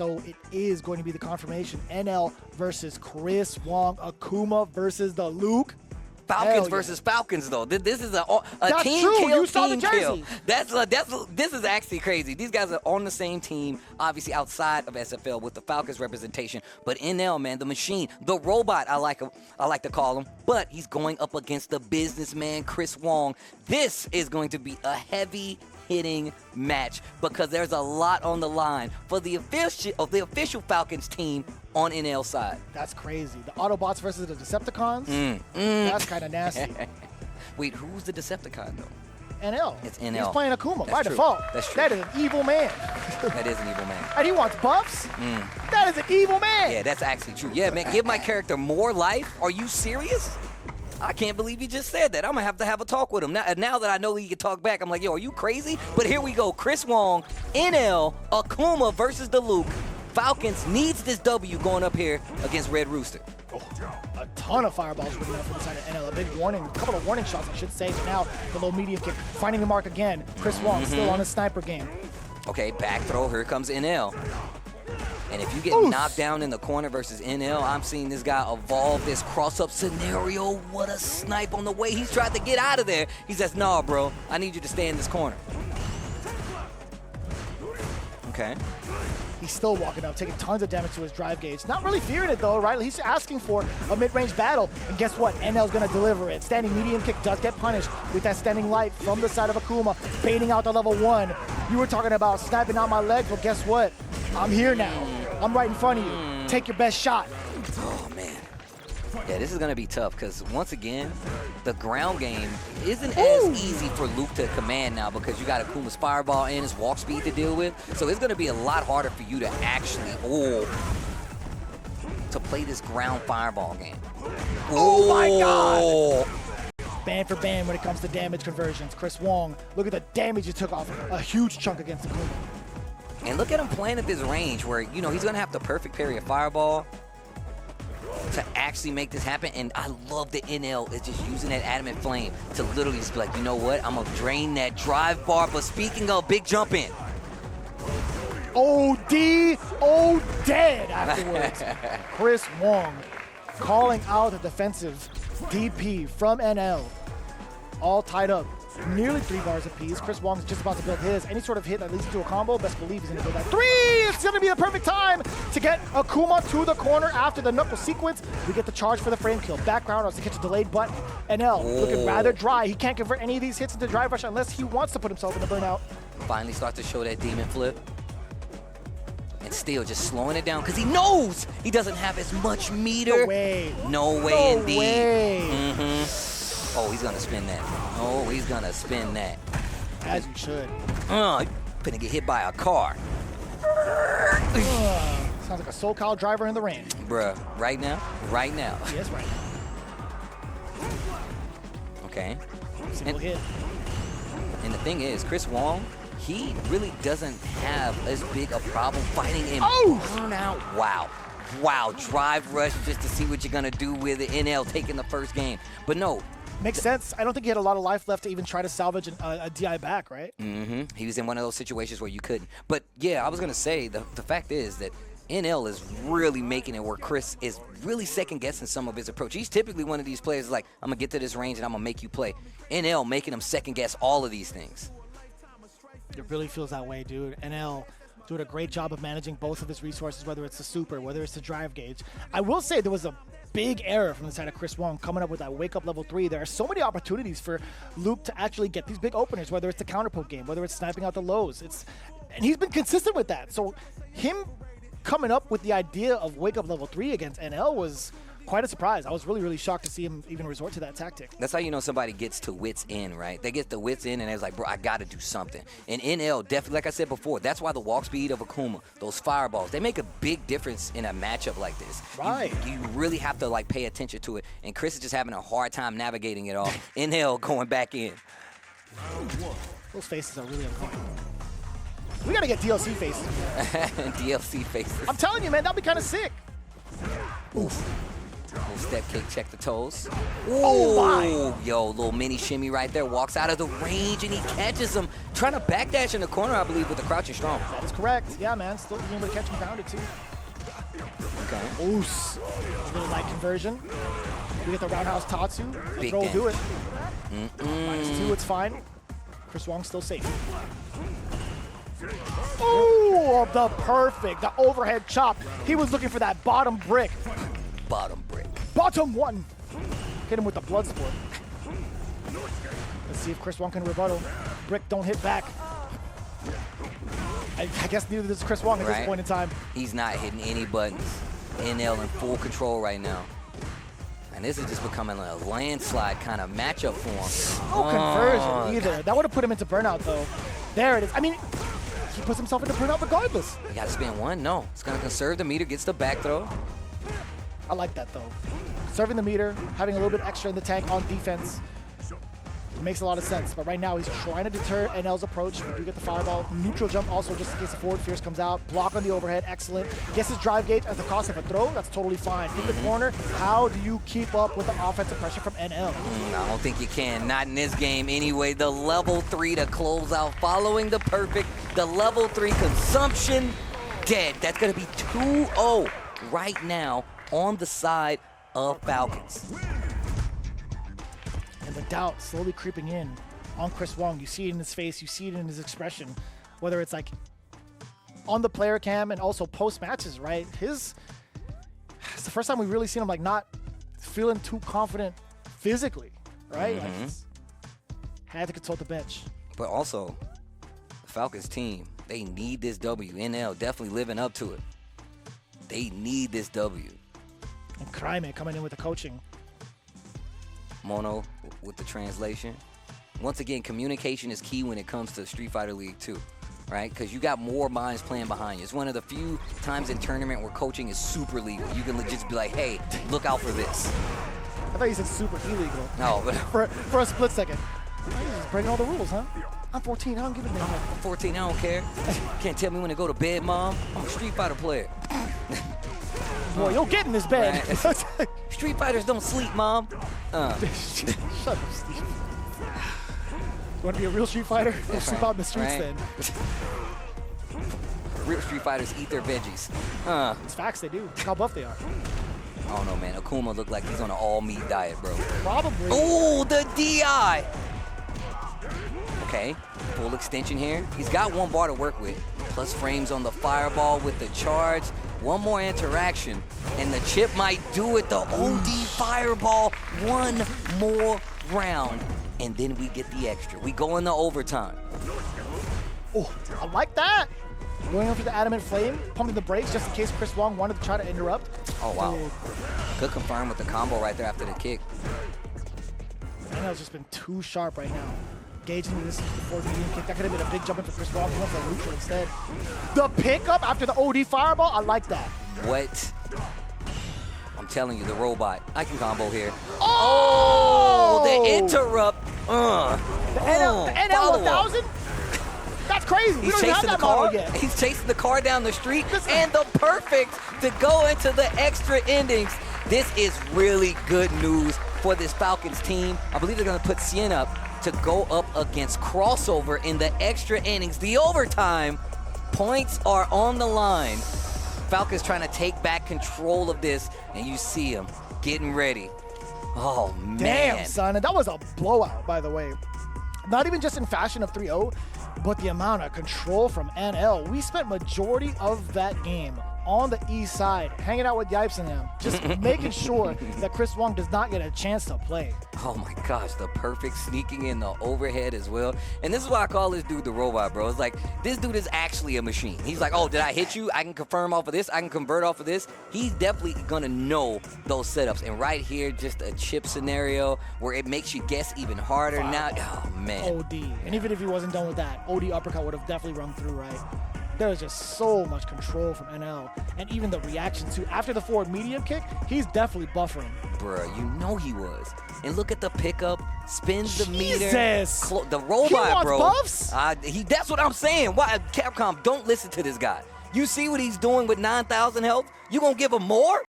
So it is going to be the confirmation. NL versus Chris Wong. Akuma versus the Luke. Falcons versus Falcons, though. This is a team true. kill, You saw team the kill. jerseys. This is actually crazy. These guys are on the same team, obviously outside of SFL with the Falcons representation. But NL, man, the machine, the robot, I like to call him. But he's going up against the businessman, Chris Wong. This is going to be a heavy-hitting match because there's a lot on the line for the official Falcons team on NL side. That's crazy. The Autobots versus the Decepticons? That's kind of nasty. Wait, who's the Decepticon, though? NL. It's NL. He's playing Akuma That's by true. default. That's true. That is an evil man. That is an evil man. And he wants buffs? That is an evil man. Yeah, that's actually true. Yeah, man, give my character more life? Are you serious? I can't believe you just said that. I'm going to have a talk with him. Now that I know he can talk back, I'm like, yo, are you crazy? But here we go. Chris Wong, NL, Akuma versus the Luke. Falcons needs this W going up here against Red Rooster. A ton of fireballs ringing out from the side of NL. A big warning, a couple of warning shots, I should say. But now the low medium kick, finding the mark again. Chris Wong still on his sniper game. Okay, back throw. Here comes NL. And if you get knocked down in the corner versus NL, I'm seeing this guy evolve this cross-up scenario. What a snipe on the way. He's tried to get out of there. He says, nah, bro, I need you to stay in this corner. Okay. He's still walking up, taking tons of damage to his drive gauge. Not really fearing it, though, right? He's asking for a mid-range battle. And guess what? NL's going to deliver it. Standing medium kick does get punished with that standing light from the side of Akuma, baiting out the level 1. You were talking about sniping out my leg. Well, guess what? I'm here now. I'm right in front of you. Take your best shot. Oh, man. Yeah, this is going to be tough because, once again, the ground game isn't as easy for Luke to command now because you got Akuma's fireball and his walk speed to deal with. So it's going to be a lot harder for you to actually, to play this ground fireball game. Oh, my God. Band for band when it comes to damage conversions. Chris Wong, look at the damage he took off a huge chunk against Akuma. And look at him playing at this range where, he's going to have the perfect parry of fireball to actually make this happen. And I love that NL is just using that adamant flame to literally just be like, you know what? I'm going to drain that drive bar. But speaking of big jump in. Dead afterwards. Chris Wong calling out a defensive DP from NL. All tied up. Nearly 3 bars apiece. Chris Wong's just about to build his. Any sort of hit that leads to a combo, best believe he's going to build that 3! It's going to be the perfect time to get Akuma to the corner after the knuckle sequence. We get the charge for the frame kill. Background to catch a delayed butt. NL looking rather dry. He can't convert any of these hits into drive rush unless he wants to put himself in the burnout. Finally starts to show that demon flip. And still just slowing it down because he knows he doesn't have as much meter. No way. No way indeed. Way. Oh, he's going to spin that. Oh, he's going to spin that. As you should. Gonna get hit by a car. Sounds like a SoCal driver in the rain. Bruh, right now? Right now. Yes, right now. Okay. Single hit. And the thing is, Chris Wong, he really doesn't have as big a problem fighting in burnout. Wow, drive rush just to see what you're going to do with it. NL taking the first game. But no. Makes sense. I don't think he had a lot of life left to even try to salvage a DI back, right? He was in one of those situations where you couldn't. But yeah, I was going to say, the fact is that NL is really making it where Chris is really second-guessing some of his approach. He's typically one of these players like, I'm going to get to this range and I'm going to make you play. NL making him second-guess all of these things. It really feels that way, dude. NL doing a great job of managing both of his resources, whether it's the super, whether it's the drive gauge. I will say there was a big error from the side of Chris Wong coming up with that wake up level 3. There are so many opportunities for Luke to actually get these big openers, whether it's the counter poke game, whether it's sniping out the lows. And he's been consistent with that. So him coming up with the idea of wake up level 3 against NL was quite a surprise. I was really, really shocked to see him even resort to that tactic. That's how you know somebody gets to wits end, right? They get the wits end and they're like, bro, I got to do something. And NL, definitely, like I said before, that's why the walk speed of Akuma, those fireballs, they make a big difference in a matchup like this. Right. You really have to, like, pay attention to it. And Chris is just having a hard time navigating it all. NL going back in. Those faces are really uncomfortable. We got to get DLC faces. DLC faces. I'm telling you, man, that'd be kind of sick. Oof. Little step kick, check the toes. Oh, my. Yo, little mini shimmy right there. Walks out of the range, and he catches him. Trying to backdash in the corner, I believe, with the crouching strong. That is correct. Yeah, man. Still being able to catch him grounded, too. Okay. Oos. Little light conversion. We get the roundhouse Tatsu. Big Throw will do it. -2, it's fine. Chris Wong still safe. Oh, the overhead chop. He was looking for that bottom brick. Bottom brick. Bottom one. Hit him with the blood sport. Let's see if Chris Wong can rebuttal. Brick don't hit back. I guess neither does Chris Wong at this point in time. He's not hitting any buttons. NL in full control right now. And this is just becoming a landslide kind of matchup for him. No conversion either. That would have put him into burnout, though. There it is. I mean, he puts himself into burnout regardless. You got to spin one? No. It's going to conserve the meter, gets the back throw. I like that, though. Serving the meter, having a little bit extra in the tank on defense. It makes a lot of sense. But right now, he's trying to deter NL's approach. We do get the fireball. Neutral jump also, just in case the forward fierce comes out. Block on the overhead. Excellent. Gets his drive gauge at the cost of a throw. That's totally fine. In the corner, how do you keep up with the offensive pressure from NL? I don't think you can. Not in this game anyway. The level 3 to close out. Following the perfect. The level 3 consumption dead. That's going to be 2-0 right now on the side of Falcons. And the doubt slowly creeping in on Chris Wong. You see it in his face. You see it in his expression. Whether it's like on the player cam and also post matches, right? It's the first time we've really seen him like not feeling too confident physically, right? Like had to consult the bench. But also, the Falcons team, they need this W. NL definitely living up to it. They need this W. And Kraime coming in with the coaching. Mono with the translation. Once again, communication is key when it comes to Street Fighter League 2, right? Because you got more minds playing behind you. It's one of the few times in tournament where coaching is super legal. You can just be like, hey, look out for this. I thought you said super illegal. No, but for a split second. You're just breaking all the rules, huh? I'm 14, I don't give a damn. I'm 14, I don't care. Can't tell me when to go to bed, Mom. I'm a Street Fighter player. Boy, you'll get in this bed. Right. Street Fighters don't sleep, Mom. Shut up, Steve. You want to be a real Street Fighter? We'll sleep out in the streets then. Real Street Fighters eat their veggies. It's facts, they do. Look how buff they are. I don't know, man. Akuma looked like he's on an all-meat diet, bro. Probably. Oh, the DI! Okay, full extension here. He's got one bar to work with. Plus frames on the fireball with the charge. One more interaction, and the chip might do it. The OD fireball, one more round, and then we get the extra. We go into overtime. Oh, I like that. Going over the adamant flame, pumping the brakes just in case Chris Wong wanted to try to interrupt. Oh, wow. Good confirm with the combo right there after the kick. NL's just been too sharp right now. Gauging this before the medium kick. That could have been a big jump in for Chris Wong. He went for Rooster instead. The pickup after the OD fireball, I like that. What? I'm telling you, the robot. I can combo here. Oh! The interrupt. The NL 1000? That's crazy. We don't even have that model yet. He's chasing the car down the street, and the perfect to go into the extra innings. This is really good news for this Falcons team. I believe they're going to put Cien up to go up against Crossover in the extra innings. The overtime points are on the line. Falcons trying to take back control of this, and you see him getting ready. Oh, man. Damn, son. And that was a blowout, by the way. Not even just in fashion of 3-0, but the amount of control from NL. We spent majority of that game on the east side, hanging out with Yipes and them, just making sure that Chris Wong does not get a chance to play. Oh my gosh, the perfect sneaking in the overhead as well. And this is why I call this dude the robot, bro. It's like, this dude is actually a machine. He's like, oh, did I hit you? I can confirm off of this. I can convert off of this. He's definitely gonna know those setups. And right here, just a chip scenario where it makes you guess even harder. Now, oh man. OD. And even if he wasn't done with that, OD uppercut would have definitely run through, right? There was just so much control from NL. And even the reaction to after the forward medium kick, he's definitely buffering. Bruh, you know he was. And look at the pickup, spins the meter. The robot, he wants bro. Buffs? That's what I'm saying. Why, Capcom, don't listen to this guy. You see what he's doing with 9,000 health? You gonna give him more?